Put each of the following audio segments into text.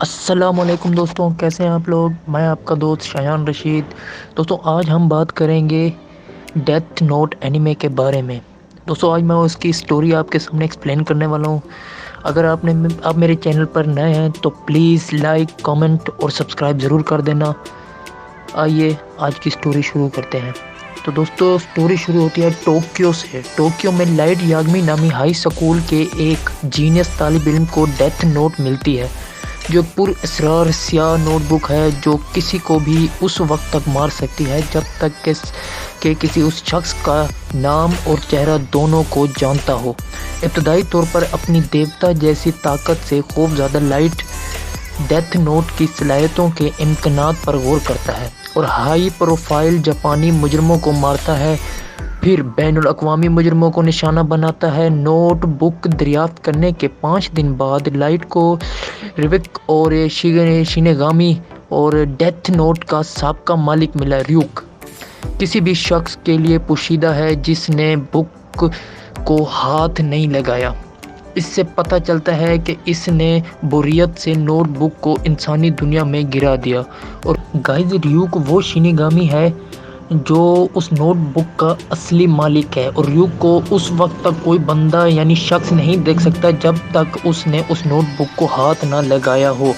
السلام علیکم دوستوں، کیسے ہیں آپ لوگ؟ میں آپ کا دوست شایان رشید۔ دوستوں آج ہم بات کریں گے ڈیتھ نوٹ اینیمے کے بارے میں۔ دوستوں آج میں اس کی سٹوری آپ کے سامنے ایکسپلین کرنے والا ہوں۔ اگر آپ میرے چینل پر نئے ہیں تو پلیز لائک، کامنٹ اور سبسکرائب ضرور کر دینا۔ آئیے آج کی سٹوری شروع کرتے ہیں۔ تو دوستوں سٹوری شروع ہوتی ہے ٹوکیو سے۔ ٹوکیو میں لائٹ یاگمی نامی ہائی سکول کے ایک جینیس طالب علم کو ڈیتھ نوٹ ملتی ہے، جو پر اسرار سیاہ نوٹ بک ہے جو کسی کو بھی اس وقت تک مار سکتی ہے جب تک کہ کسی اس شخص کا نام اور چہرہ دونوں کو جانتا ہو۔ ابتدائی طور پر اپنی دیوتا جیسی طاقت سے خوف زدہ لائٹ ڈیتھ نوٹ کی صلاحیتوں کے امکانات پر غور کرتا ہے اور ہائی پروفائل جاپانی مجرموں کو مارتا ہے، پھر بین الاقوامی مجرموں کو نشانہ بناتا ہے۔ نوٹ بک دریافت کرنے کے 5 دن بعد لائٹ کو ریوک اور شینیگامی اور ڈیتھ نوٹ کا سابقہ مالک ملا۔ ریوک کسی بھی شخص کے لیے پوشیدہ ہے جس نے بک کو ہاتھ نہیں لگایا۔ اس سے پتہ چلتا ہے کہ اس نے بوریت سے نوٹ بک کو انسانی دنیا میں گرا دیا، اور گائز ریوک وہ شینیگامی ہے جو اس نوٹ بک کا اصلی مالک ہے، اور ریوک کو اس وقت تک کوئی بندہ یعنی شخص نہیں دیکھ سکتا جب تک اس نے اس نوٹ بک کو ہاتھ نہ لگایا ہو۔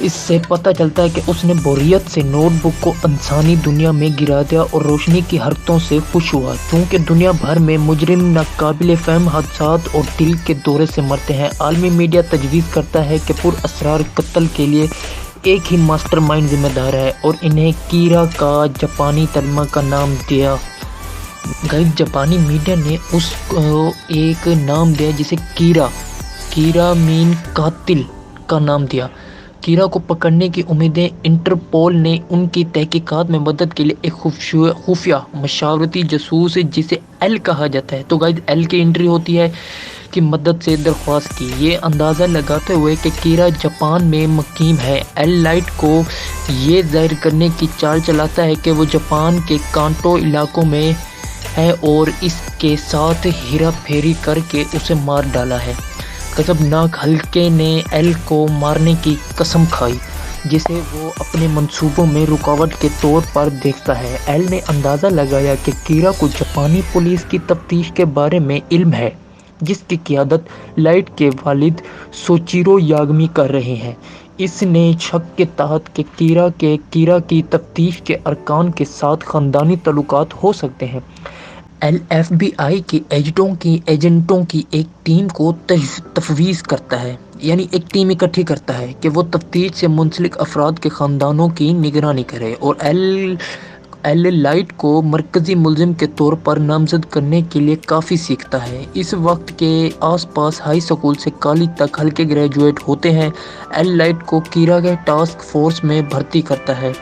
اس سے پتہ چلتا ہے کہ اس نے بوریت سے نوٹ بک کو انسانی دنیا میں گرا دیا اور روشنی کی حرکتوں سے خوش ہوا۔ چونکہ دنیا بھر میں مجرم ناقابل فہم حادثات اور دل کے دورے سے مرتے ہیں، عالمی میڈیا تجویز کرتا ہے کہ پر اسرار قتل کے لیے ایک ہی ماسٹر مائنڈ ذمہ دار ہے، اور انہیں کیرا کا جاپانی ترجمہ کا نام دیا۔ گائز جاپانی میڈیا نے اس کو ایک نام دیا جسے کیرا مین قاتل کا نام دیا۔ کیرا کو پکڑنے کی امیدیں انٹرپول نے ان کی تحقیقات میں مدد کے لیے ایک خفیہ مشاورتی جاسوس جسے ایل کہا جاتا ہے، تو گائز ایل کی انٹری ہوتی ہے، کی مدد سے درخواست کی۔ یہ اندازہ لگاتے ہوئے کہ کیرا جاپان میں مقیم ہے، ایل لائٹ کو یہ ظاہر کرنے کی چال چلاتا ہے کہ وہ جاپان کے کانٹو علاقوں میں ہے اور اس کے ساتھ ہیرا پھیری کر کے اسے مار ڈالا ہے۔ غضبناک ہلکے نے ایل کو مارنے کی قسم کھائی، جسے وہ اپنے منصوبوں میں رکاوٹ کے طور پر دیکھتا ہے۔ ایل نے اندازہ لگایا کہ کیرا کو جاپانی پولیس کی تفتیش کے بارے میں علم ہے، جس کی قیادت لائٹ کے والد سوچیرو یاگمی کر رہے ہیں۔ اس نے شک کے تحت کہ کیرا کی تفتیش کے ارکان کے ساتھ خاندانی تعلقات ہو سکتے ہیں، ایل ایف بی آئی کے ایجنٹوں کی ایک ٹیم کو تفویض کرتا ہے، یعنی ایک ٹیم اکٹھی کرتا ہے کہ وہ تفتیش سے منسلک افراد کے خاندانوں کی نگرانی کرے، اور ایل لائٹ کو مرکزی ملزم کے طور پر نامزد کرنے کے لیے کافی سیکھتا ہے۔ اس وقت کے آس پاس ہائی سکول سے کالج تک ہلکے گریجویٹ ہوتے ہیں۔ ایل لائٹ کو کیرا کے ٹاسک فورس میں بھرتی کرتا ہے،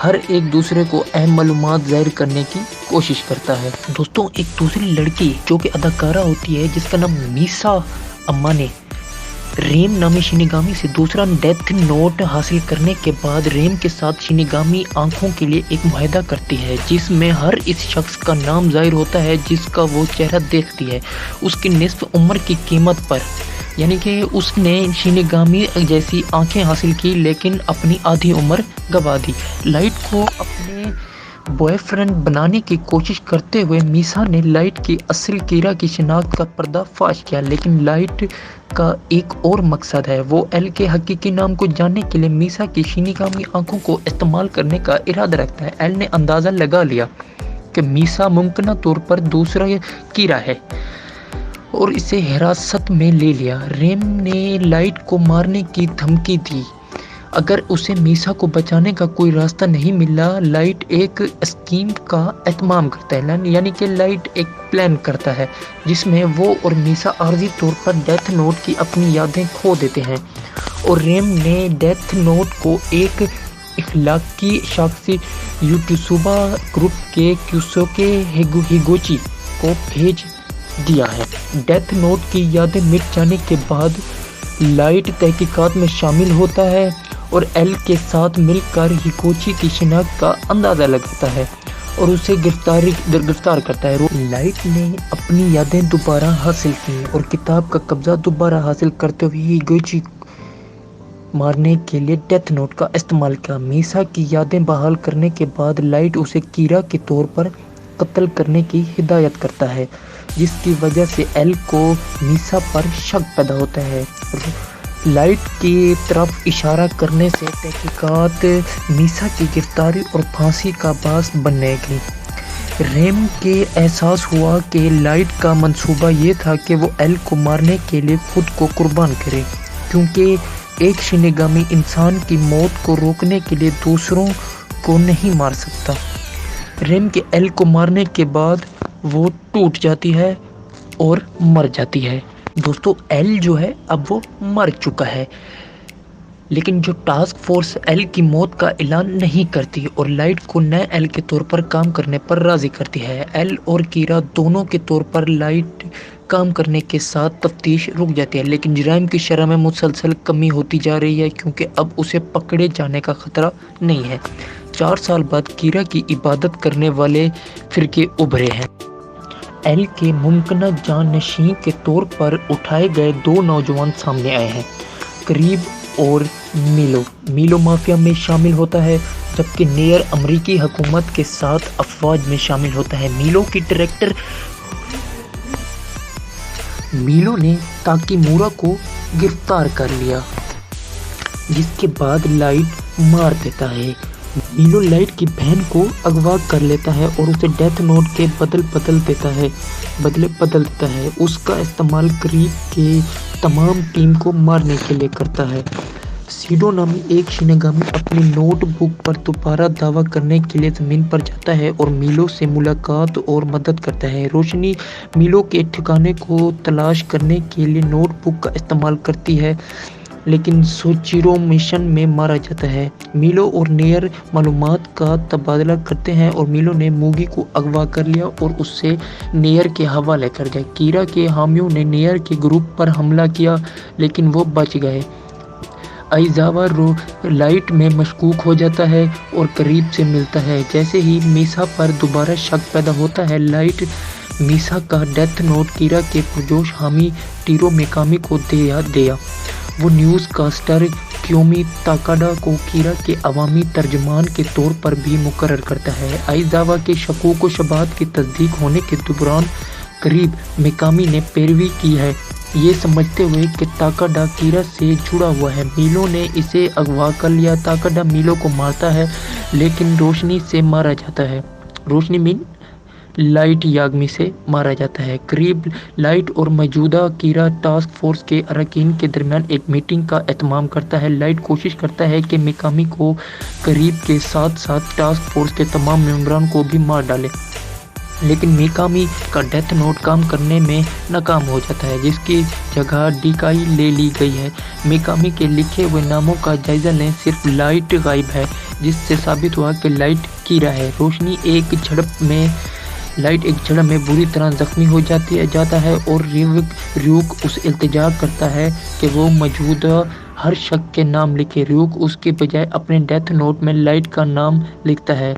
ہر ایک دوسرے کو اہم معلومات ظاہر کرنے کی کوشش کرتا ہے۔ دوستوں ایک دوسری لڑکی جو کہ اداکارہ ہوتی ہے جس کا نام میسا امانے، ریم نامی شینیگامی سے دوسرا ڈیتھ نوٹ حاصل کرنے کے بعد ریم کے ساتھ شینیگامی آنکھوں کے لیے ایک معاہدہ کرتی ہے، جس میں ہر اس شخص کا نام ظاہر ہوتا ہے جس کا وہ چہرہ دیکھتی ہے، اس کی نصف عمر کی قیمت پر۔ یعنی کہ اس نے شینیگامی جیسی آنکھیں حاصل کی لیکن اپنی آدھی عمر گوا دی۔ لائٹ کو اپنے بوائے فرینڈ بنانے کی کوشش کرتے ہوئے میسا نے لائٹ کی اصل کیرا کی شناخت کا پردہ فاش کیا، لیکن لائٹ کا ایک اور مقصد ہے۔ وہ ایل کے حقیقی نام کو جاننے کے لیے میسا کی شینیگامی آنکھوں کو استعمال کرنے کا ارادہ رکھتا ہے۔ ایل نے اندازہ لگا لیا کہ میسا ممکنہ طور پر دوسرا کیرا ہے اور اسے حراست میں لے لیا۔ ریم نے لائٹ کو مارنے کی دھمکی دی اگر اسے میسا کو بچانے کا کوئی راستہ نہیں ملا۔ لائٹ ایک اسکیم کا اہتمام کرتا ہے، یعنی کہ لائٹ ایک پلان کرتا ہے جس میں وہ اور میسا عارضی طور پر ڈیتھ نوٹ کی اپنی یادیں کھو دیتے ہیں، اور ریم نے ڈیتھ نوٹ کو ایک اخلاقی شخص یوٹسوبا گروپ کے کیوسوکے ہیگوچی کو بھیج دیا ہے۔ ڈیتھ نوٹ کی یادیں مٹ جانے کے بعد لائٹ تحقیقات میں شامل ہوتا ہے اور ایل کے ساتھ مل کر ہیگوچی کی شناخت کا اندازہ لگاتا ہے اور اسے گرفتار کرتا ہے۔ لائٹ نے اپنی یادیں دوبارہ حاصل کی اور کتاب کا قبضہ دوبارہ حاصل کرتے ہوئے ہیگوچی مارنے کے لیے ڈیتھ نوٹ کا استعمال کیا۔ میسا کی یادیں بحال کرنے کے بعد لائٹ اسے کیرا کے طور پر قتل کرنے کی ہدایت کرتا ہے، جس کی وجہ سے ایل کو میسا پر شک پیدا ہوتا ہے۔ لائٹ کی طرف اشارہ کرنے سے تحقیقات میسا کی گرفتاری اور پھانسی کا باعث بنے گی۔ ریم کے احساس ہوا کہ لائٹ کا منصوبہ یہ تھا کہ وہ ایل کو مارنے کے لیے خود کو قربان کرے، کیونکہ ایک شینیگامی انسان کی موت کو روکنے کے لیے دوسروں کو نہیں مار سکتا۔ ریم کے ایل کو مارنے کے بعد وہ ٹوٹ جاتی ہے اور مر جاتی ہے۔ دوستو ایل جو ہے اب وہ مر چکا ہے، لیکن جو ٹاسک فورس ایل کی موت کا اعلان نہیں کرتی اور لائٹ کو نئے ایل کے طور پر کام کرنے پر راضی کرتی ہے۔ ایل اور کیرا دونوں کے طور پر لائٹ کام کرنے کے ساتھ تفتیش رک جاتی ہے، لیکن جرائم کی شرح میں مسلسل کمی ہوتی جا رہی ہے کیونکہ اب اسے پکڑے جانے کا خطرہ نہیں ہے۔ 4 سال بعد کیرا کی عبادت کرنے والے فرقے ابھرے ہیں۔ ایل کے ممکنہ جانشین کے طور پر اٹھائے گئے 2 نوجوان سامنے آئے ہیں، قریب اور میلو مافیا میں شامل ہوتا ہے، جبکہ نیئر امریکی حکومت کے ساتھ افواج میں شامل ہوتا ہے۔ میلو نے تاکیمورا کو گرفتار کر لیا، جس کے بعد لائٹ مار دیتا ہے۔ میلو لائٹ کی بہن کو اغوا کر لیتا ہے اور اسے ڈیتھ نوٹ کے بدلے بدل دیتا ہے۔ اس کا استعمال قریب کے تمام ٹیم کو مارنے کے لیے کرتا ہے۔ سیڈو نامی ایک شینیگامی اپنی نوٹ بک پر دوبارہ دعویٰ کرنے کے لیے زمین پر جاتا ہے اور میلو سے ملاقات اور مدد کرتا ہے۔ روشنی میلو کے ٹھکانے کو تلاش کرنے کے لیے نوٹ بک کا استعمال کرتی ہے، لیکن سوچیرو مشن میں مارا جاتا ہے۔ میلو اور نیئر معلومات کا تبادلہ کرتے ہیں اور میلو نے موگی کو اغوا کر لیا اور اسے نیئر کے حوالے کر دیا۔ کیرا کے حامیوں نے نیئر کے گروپ پر حملہ کیا، لیکن وہ بچ گئے۔ آئیزاوا لائٹ میں مشکوک ہو جاتا ہے اور قریب سے ملتا ہے۔ جیسے ہی میسا پر دوبارہ شک پیدا ہوتا ہے، لائٹ میسا کا ڈیتھ نوٹ کیرا کے پرجوش حامی ٹیرو میکامی کو دیا۔ وہ نیوز کاسٹر کیومی تاکاڈا کو کیرا کے عوامی ترجمان کے طور پر بھی مقرر کرتا ہے۔ آئیزاوا کے شکوک و شبہات کی تصدیق ہونے کے دوران قریب میکامی نے پیروی کی ہے، یہ سمجھتے ہوئے کہ تاکاڈا کیرا سے جڑا ہوا ہے۔ میلو نے اسے اغوا کر لیا۔ تاکاڈا میلو کو مارتا ہے، لیکن روشنی سے مارا جاتا ہے۔ لائٹ یاگمی سے مارا جاتا ہے۔ قریب لائٹ اور موجودہ کیرا ٹاسک فورس کے اراکین کے درمیان ایک میٹنگ کا اہتمام کرتا ہے۔ لائٹ کوشش کرتا ہے کہ میکامی کو قریب کے ساتھ ساتھ ٹاسک فورس کے تمام ممبران کو بھی مار ڈالے، لیکن میکامی کا ڈیتھ نوٹ کام کرنے میں ناکام ہو جاتا ہے، جس کی جگہ ڈیکائی لے لی گئی ہے۔ میکامی کے لکھے ہوئے ناموں کا جائزہ لیں، صرف لائٹ غائب ہے، جس سے ثابت ہوا کہ لائٹ کیرا ہے۔ ایک جھڑپ میں بری طرح زخمی ہو جاتا ہے اور ریوک اسے التجا کرتا ہے کہ وہ موجودہ ہر شخص کے نام لکھے۔ ریوک اس کے بجائے اپنے ڈیتھ نوٹ میں لائٹ کا نام لکھتا ہے،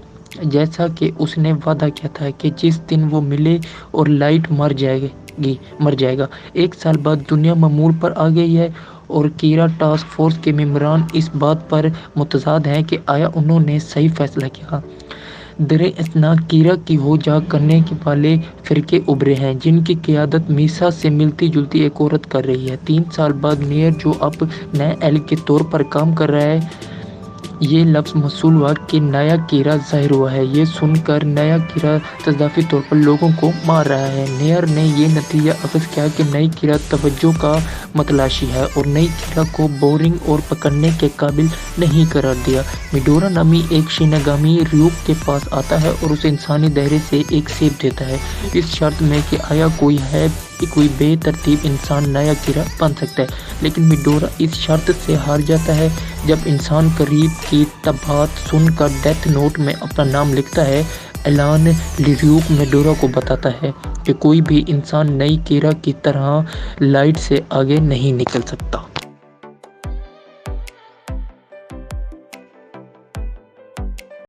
جیسا کہ اس نے وعدہ کیا تھا کہ جس دن وہ ملے اور لائٹ مر جائے گا۔ 1 سال بعد دنیا معمول پر آ گئی ہے اور کیرا ٹاسک فورس کے ممبران اس بات پر متضاد ہیں کہ آیا انہوں نے صحیح فیصلہ کیا۔ درِ اثنا کیرا کی ہو جا کرنے والے فرقے ابھرے ہیں، جن کی قیادت میسا سے ملتی جلتی ایک عورت کر رہی ہے۔ 3 سال بعد نیئر، جو اب نئے ایل کے طور پر کام کر رہا ہے، یہ لفظ موصول ہوا کہ نیا کیرا ظاہر ہوا ہے۔ یہ سن کر نیا کیرا تصادفی طور پر لوگوں کو مار رہا ہے۔ نیئر نے یہ نتیجہ اخذ کیا کہ نئی کیرا توجہ کا متلاشی ہے اور نئی کیرا کو بورنگ اور پکڑنے کے قابل نہیں قرار دیا۔ میڈورا نامی ایک شیناگامی ریوک کے پاس آتا ہے اور اسے انسانی دہرے سے ایک سیب دیتا ہے، اس شرط میں کہ آیا کوئی بے ترتیب انسان نیا کیرا بن سکتا ہے، لیکن میڈورا اس شرط سے ہار جاتا ہے۔ جب انسان قریب کی بات سن کر ڈیتھ نوٹ میں اپنا نام لکھتا ہے، اعلان ریوک میڈورا کو بتاتا ہے کہ کوئی بھی انسان نئی کیرا کی طرح لائٹ سے آگے نہیں نکل سکتا۔